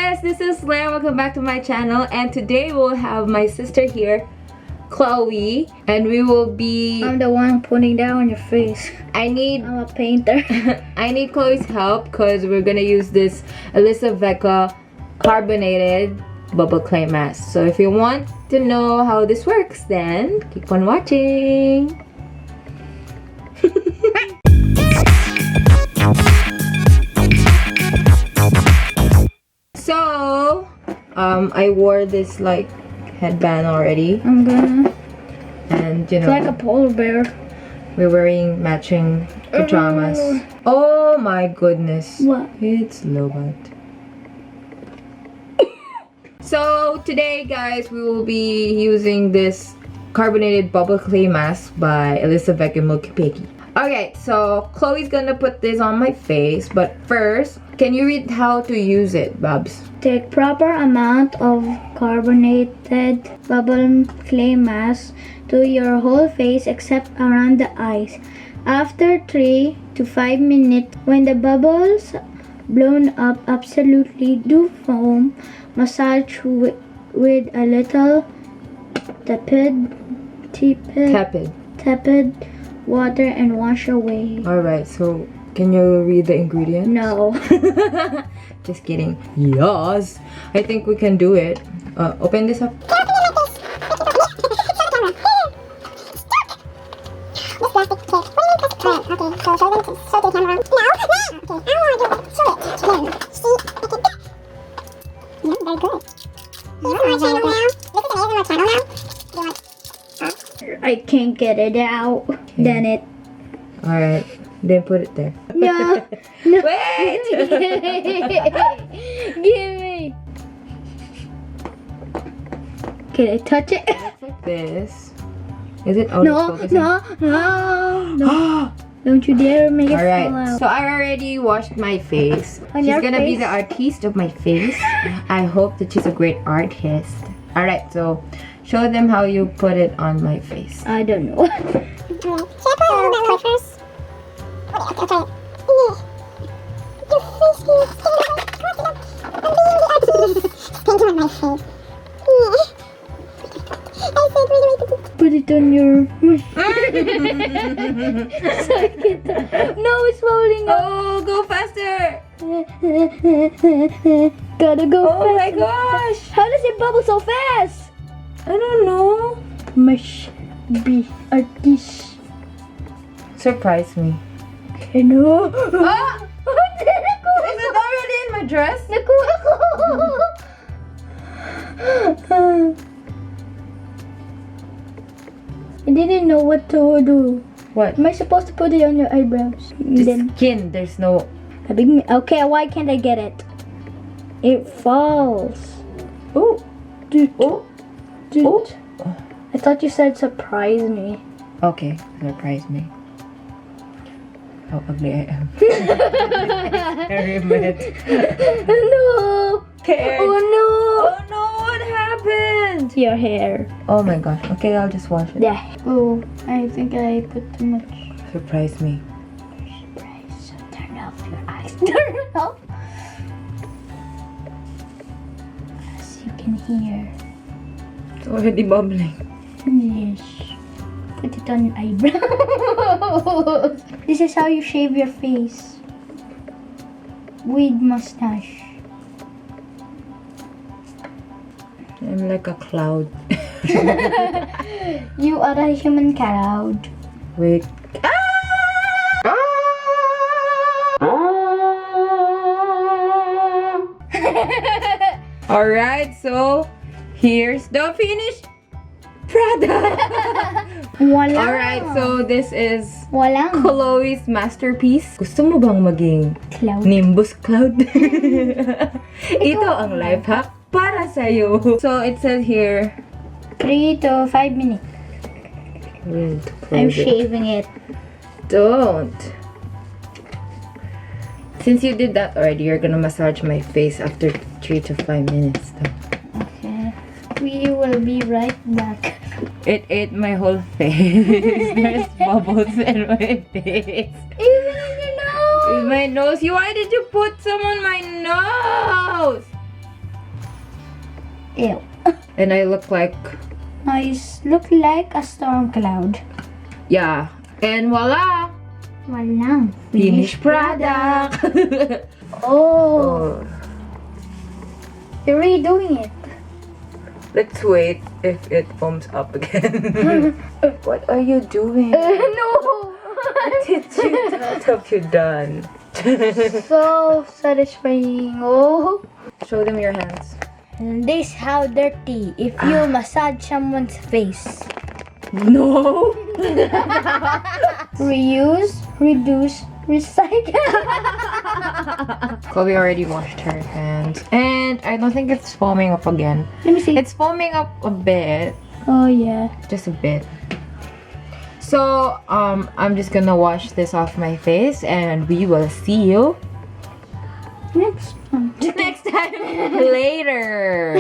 guys, this is Lam. Welcome back to my channel, and today we'll have my sister here, Chloe, and we will be... I'm the one putting that on your face. I'm a painter. I need Chloe's help because we're gonna use this Elizavecca Carbonated bubble clay mask. So if you want to know how this works, then keep on watching. So I wore this like headband already, I'm gonna. and you It's know, like a polar bear. we're wearing matching pajamas. Oh my goodness. What? It's Lobot. So today, guys, we will be using this carbonated bubble clay mask by Elizabecca Milky Piggy. Okay, so Chloe's gonna put this on my face, but first, can you read how to use it, Babs? Take proper amount of carbonated bubble clay mask to your whole face except around the eyes. After 3 to 5 minutes, when the bubbles blown up absolutely do foam, massage with a little tepid water and wash away. Alright, so can you read the ingredients? No. Just kidding. Yes! I think we can do it. Open this up. I can't get it out. Then it. Alright, then put it there. No. No. Wait! Give me. Can I touch it? Like this. Is it out No, of focus? no. Don't you dare make it fall Alright, out. so I already washed my face. On She's your gonna be face? the artiste of my face. I hope that she's a great artist. Alright, so show them how you put it on my face. I don't know. Put it on your. No, it's falling off. Oh, go faster! Gotta go Oh fast. my gosh! How does it bubble so fast? I don't know. Must be artist. Surprise me. I know. Ah! Is it already in my dress? Nakuha ko. I didn't know what to do. What? Am I supposed to put it on your eyebrows? The skin. There's no... Okay, why can't I get it? It falls. Oh! Dude, Oh! dude. Oh! I thought you said surprise me. Okay, surprise me. How ugly I am. Very bad. No! Hair. Oh Oh no, what happened? no! Your hair. Oh my gosh. Okay, I'll just wash it. Yeah. Oh, I think I put too much. Surprise me. Surprise. Turn off your eyes. Turn off. As you can hear. It's already bubbling. Yes. Put it on your eyebrows. This is how you shave your face. With mustache. I'm like a cloud. You are a human cloud. Wait. Alright, so here's the finished product. Walang. Alright, so this is Walang. Chloe's masterpiece. Gusto mo bang maging Cloud. Nimbus Cloud? Ito ang life hack para sa'yo. So it says here, 3 to 5 minutes. I'm shaving it. Don't. Since you did that already, you're gonna massage my face after 3 to 5 minutes though. Okay. We will be right back. It ate my whole face. There's bubbles in my face. Even in your nose. With my nose. Why did you put some on my nose? Ew. And I look like, Nice. Look like a storm cloud. yeah. And voila! Walang. Finished product! Oh. You're redoing it. Let's wait if it foams up again. What are you doing? No. What did you What have you done? So satisfying. Oh. Show them your hands. And this how dirty if you massage someone's face. No! Reuse, reduce, recycle. Chloe already washed her hands. And I don't think it's foaming up again. Let me see. It's foaming up a bit. Oh yeah. Just a bit. So, I'm just gonna wash this off my face and we will see you Next one. next time later.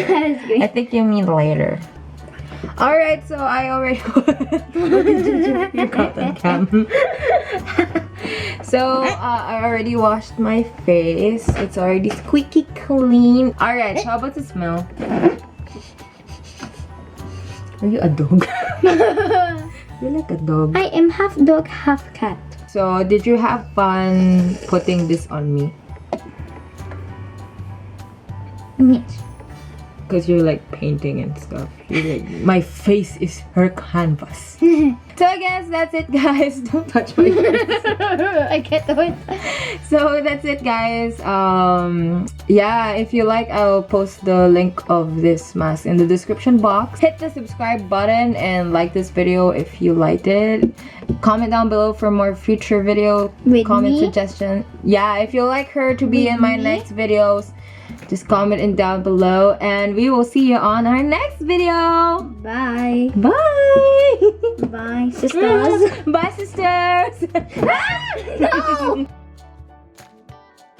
I think you mean later. Alright, so I already you got that cam. So I already washed my face. It's already squeaky clean. Alright, so how about the smell? Are you a dog? You're like a dog. I am half dog, half cat. So did you have fun putting this on me? Yes. Because you're like painting and stuff. You're like, my face is her canvas. So I guess that's it, guys. Don't touch my face. I can't do it. So that's it, guys. Yeah, if you like, I'll post the link of this mask in the description box. Hit the subscribe button and like this video if you liked it. Comment down below for more future video With comment me? suggestion. Yeah, if you like her to be With in my me? next videos, just comment it down below and we will see you on our next video. Bye. Bye. Bye, sisters. Bye, sisters. No!